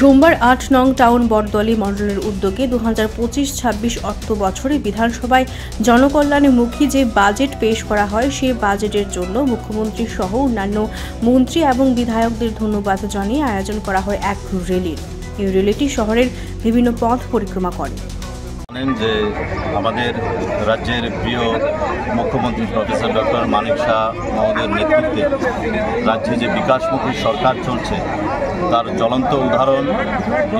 সোমবার ৮ নং টাউন বটদলী মণ্ডলের উদ্যোগে 2025-26 অর্থ বছরে বিধানসভায় জনকল্যাণমুখী যে বাজেট পেশ করা হয় সেই বাজেটের জন্য মুখ্যমন্ত্রী সহ অন্যান্য মন্ত্রী এবং বিধায়কদের ধন্যবাদ জানিয়ে আয়োজন করা হয় এক র্যালির। এই র্যালিটি শহরের বিভিন্ন পথ পরিক্রমা করে। যে আমাদের রাজ্যের প্রিয় মুখ্যমন্ত্রী প্রফেসর ডক্টর মানিক শাহ মহোদয়ের নেতৃত্বে রাজ্যে যে বিকাশমুখী সরকার চলছে তার জ্বলন্ত উদাহরণ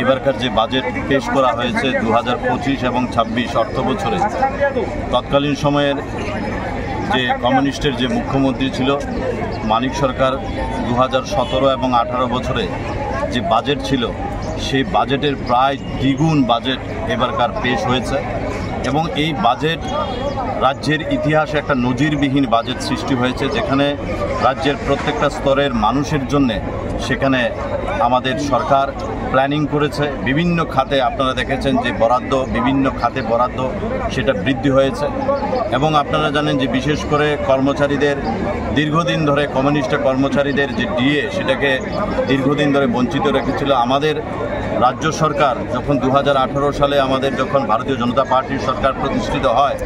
এবারকার যে বাজেট পেশ করা হয়েছে 2025 এবং 26 অর্থ বছরে। তৎকালীন সময়ের যে কমিউনিস্টের যে মুখ্যমন্ত্রী ছিল মানিক সরকার 2017 এবং 18 বছরে যে বাজেট ছিল সেই বাজেটের প্রায় দ্বিগুণ বাজেট এবারকার পেশ হয়েছে এবং এই বাজেট রাজ্যের ইতিহাসে একটা নজিরবিহীন বাজেট সৃষ্টি হয়েছে, যেখানে রাজ্যের প্রত্যেকটা স্তরের মানুষের জন্যে সেখানে আমাদের সরকার প্ল্যানিং করেছে। বিভিন্ন খাতে আপনারা দেখেছেন যে বরাদ্দ, বিভিন্ন খাতে বরাদ্দ সেটা বৃদ্ধি হয়েছে এবং আপনারা জানেন যে বিশেষ করে কর্মচারীদের দীর্ঘদিন ধরে কমিউনিস্ট কর্মচারীদের যে ডিএ সেটাকে দীর্ঘদিন ধরে বঞ্চিত রেখেছিল। আমাদের রাজ্য সরকার যখন 2018 সালে আমাদের যখন ভারতীয় জনতা পার্টির সরকার প্রতিষ্ঠিত হয়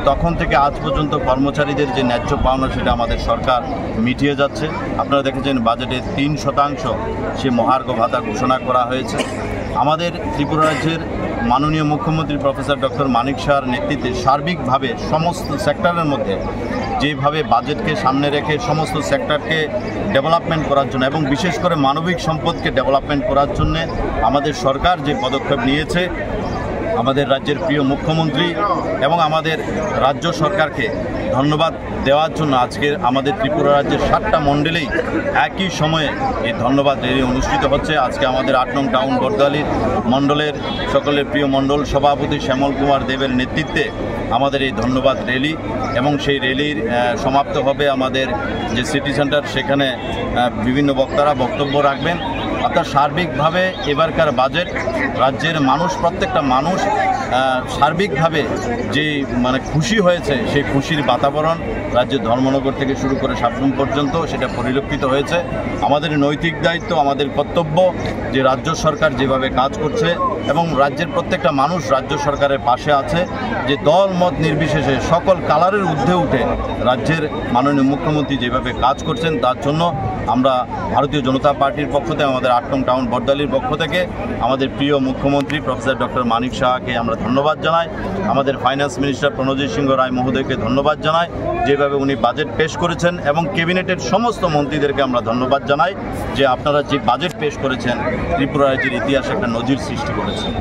তখন থেকে আজ পর্যন্ত কর্মচারীদের যে ন্যায্য পাওনা সেটা আমাদের সরকার মিটিয়ে যাচ্ছে। আপনারা দেখেছেন বাজেটে 3% সে মহার্ঘ ভাতা ঘোষণা করা হয়েছে। আমাদের ত্রিপুরা রাজ্যের মাননীয় মুখ্যমন্ত্রী প্রফেসর ডক্টর মানিক শাহর নেতৃত্বে সার্বিকভাবে সমস্ত সেক্টরের মধ্যে যেভাবে বাজেটকে সামনে রেখে সমস্ত সেক্টরকে ডেভেলপমেন্ট করার জন্য এবং বিশেষ করে মানবিক সম্পদকে ডেভেলপমেন্ট করার জন্য আমাদের সরকার যে পদক্ষেপ নিয়েছে, আমাদের রাজ্যের প্রিয় মুখ্যমন্ত্রী এবং আমাদের রাজ্য সরকারকে ধন্যবাদ দেওয়ার জন্য আজকে আমাদের ত্রিপুরা রাজ্যের 7টা মণ্ডলেই একই সময়ে এই ধন্যবাদ র্যালি অনুষ্ঠিত হচ্ছে। আজকে আমাদের 8 নং টাউন বটদলীর মণ্ডলের সকলের প্রিয় মণ্ডল সভাপতি শ্যামল কুমার দেবের নেতৃত্বে আমাদের এই ধন্যবাদ র্যালি এবং সেই র্যালির সমাপ্ত হবে আমাদের যে সিটি সেন্টার, সেখানে বিভিন্ন বক্তারা বক্তব্য রাখবেন। অর্থাৎ সার্বিকভাবে এবারকার বাজেট রাজ্যের মানুষ, প্রত্যেকটা মানুষ সার্বিকভাবে যে খুশি হয়েছে সেই খুশির বাতাবরণ রাজ্যের ধর্মনগর থেকে শুরু করে সাবরুম পর্যন্ত সেটা পরিলক্ষিত হয়েছে। আমাদের নৈতিক দায়িত্ব, আমাদের কর্তব্য যে রাজ্য সরকার যেভাবে কাজ করছে এবং রাজ্যের প্রত্যেকটা মানুষ রাজ্য সরকারের পাশে আছে, যে দল মত নির্বিশেষে সকল কালারের ঊর্ধ্বে উঠে রাজ্যের মাননীয় মুখ্যমন্ত্রী যেভাবে কাজ করছেন তার জন্য আমরা ভারতীয় জনতা পার্টির পক্ষ থেকে, আমাদের 8 নং টাউন বটদলীর পক্ষ থেকে আমাদের প্রিয় মুখ্যমন্ত্রী প্রফেসর ডক্টর মানিক শাহকে আমরা ধন্যবাদ জানাই। আমাদের ফাইন্যান্স মিনিস্টার প্রণজিৎ সিংহ রায় মহোদয়কে ধন্যবাদ জানাই যেভাবে উনি বাজেট পেশ করেছেন এবং ক্যাবিনেটের সমস্ত মন্ত্রীদেরকে আমরা ধন্যবাদ জানাই যে আপনারা যে বাজেট পেশ করেছেন ত্রিপুরা রাজ্যের ইতিহাসে একটা নজির সৃষ্টি করেছেন।